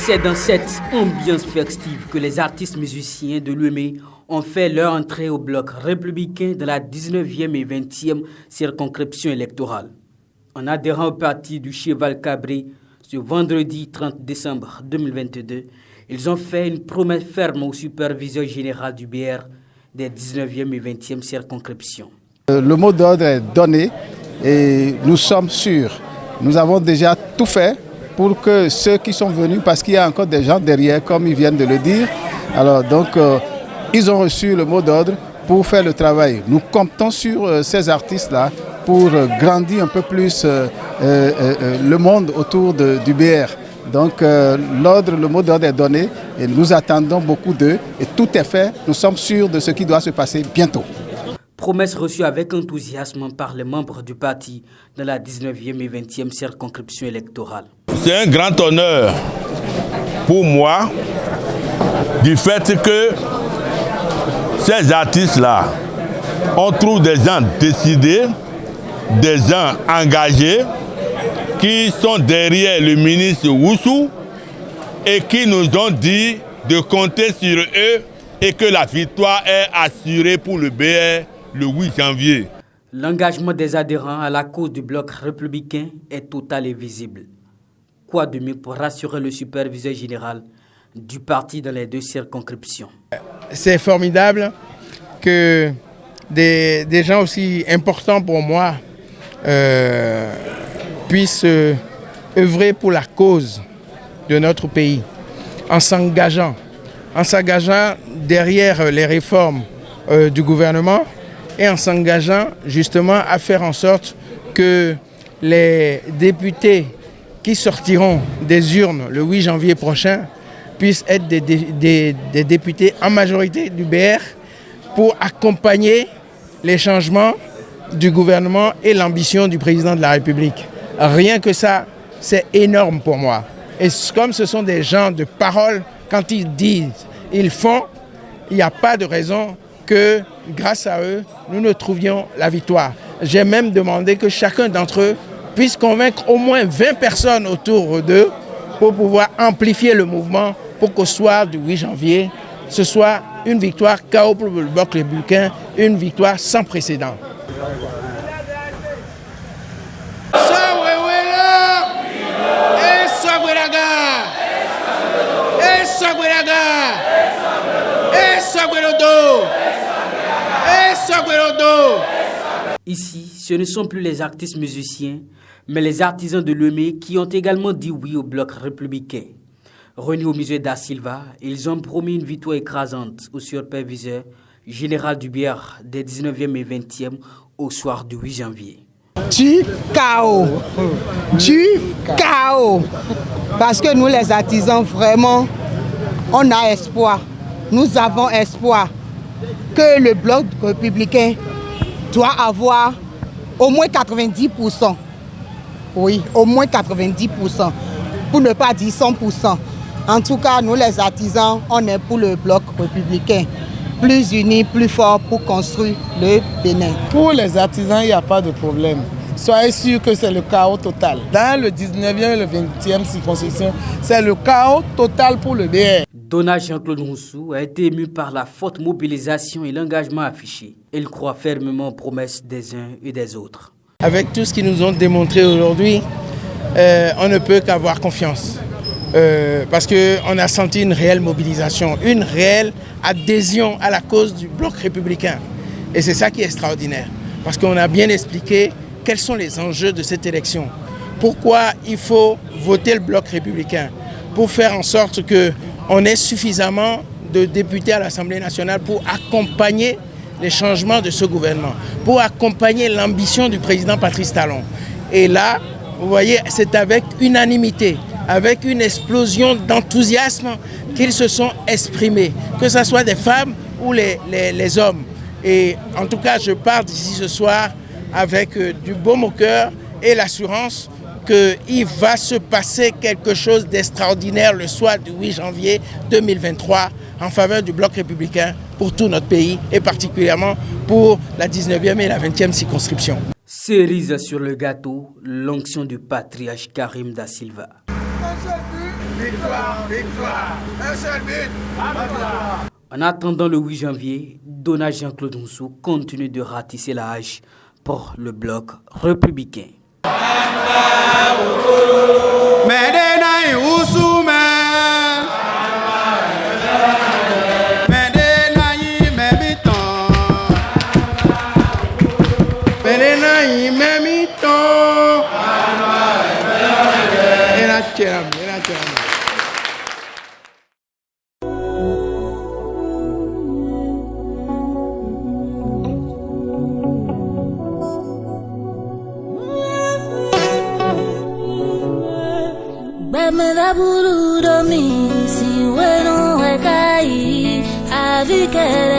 C'est dans cette ambiance festive que les artistes musiciens de l'UME ont fait leur entrée au bloc républicain de la 19e et 20e circonscription électorale. En adhérant au parti du Cheval Cabré ce vendredi 30 décembre 2022, ils ont fait une promesse ferme au superviseur général du BR des 19e et 20e circonscriptions. Le mot d'ordre est donné et nous sommes sûrs. Nous avons déjà tout fait pour que ceux qui sont venus, parce qu'il y a encore des gens derrière, comme ils viennent de le dire, alors donc ils ont reçu le mot d'ordre pour faire le travail. Nous comptons sur ces artistes-là pour grandir un peu plus le monde autour du BR. Donc le mot d'ordre est donné et nous attendons beaucoup d'eux et tout est fait. Nous sommes sûrs de ce qui doit se passer bientôt. Promesse reçue avec enthousiasme par les membres du parti dans la 19e et 20e circonscription électorale. C'est un grand honneur pour moi du fait que ces artistes-là, on trouve des gens décidés, des gens engagés, qui sont derrière le ministre Oussou et qui nous ont dit de compter sur eux et que la victoire est assurée pour le BR le 8 janvier. L'engagement des adhérents à la cause du bloc républicain est total et visible. Quoi de mieux pour rassurer le superviseur général du parti dans les deux circonscriptions? C'est formidable que des gens aussi importants pour moi puissent œuvrer pour la cause de notre pays en s'engageant derrière les réformes du gouvernement et en s'engageant justement à faire en sorte que les députés qui sortiront des urnes le 8 janvier prochain puissent être des députés en majorité du BR pour accompagner les changements du gouvernement et l'ambition du président de la République. Rien que ça, c'est énorme pour moi. Et comme ce sont des gens de parole, quand ils disent, ils font, il n'y a pas de raison que grâce à eux, nous ne trouvions la victoire. J'ai même demandé que chacun d'entre eux puisse convaincre au moins 20 personnes autour d'eux pour pouvoir amplifier le mouvement pour qu'au soir du 8 janvier, ce soit une victoire KO pour le bloc républicain, une victoire sans précédent. Ici, ce ne sont plus les artistes musiciens, mais les artisans de l'UME qui ont également dit oui au bloc républicain. Réunis au musée da Silva, ils ont promis une victoire écrasante au superviseur général du BR des 19e et 20e au soir du 8 janvier. Du chaos. Parce que nous les artisans, vraiment, on a espoir. Nous avons espoir que le bloc républicain doit avoir au moins 90%. Oui, au moins 90%. Pour ne pas dire 100%. En tout cas, nous les artisans, on est pour le bloc républicain. Plus unis, plus forts pour construire le Bénin. Pour les artisans, il n'y a pas de problème. Soyez sûrs que c'est le chaos total. Dans le 19e et le 20e circonscription, c'est le chaos total pour le BR. Donald Jean-Claude Roussou a été ému par la forte mobilisation et l'engagement affiché. Il croit fermement aux promesses des uns et des autres. Avec tout ce qu'ils nous ont démontré aujourd'hui, on ne peut qu'avoir confiance. Parce qu'on a senti une réelle mobilisation, une réelle adhésion à la cause du bloc républicain. Et c'est ça qui est extraordinaire. Parce qu'on a bien expliqué quels sont les enjeux de cette élection. Pourquoi il faut voter le bloc républicain? Pour faire en sorte qu'on ait suffisamment de députés à l'Assemblée nationale pour accompagner les changements de ce gouvernement, pour accompagner l'ambition du président Patrice Talon. Et là, vous voyez, c'est avec unanimité, avec une explosion d'enthousiasme qu'ils se sont exprimés, que ce soit des femmes ou les hommes. Et en tout cas, je pars d'ici ce soir avec du baume au cœur et l'assurance qu'il va se passer quelque chose d'extraordinaire le soir du 8 janvier 2023 en faveur du bloc républicain pour tout notre pays et particulièrement pour la 19e et la 20e circonscription. Cerise sur le gâteau, l'onction du patriarche Karim Da Silva. Un seul but, victoire, victoire, un seul but, victoire. En attendant le 8 janvier, Dona Jean-Claude Nsou continue de ratisser la hache pour le bloc républicain. Me da bururo mi si bueno caí a vi que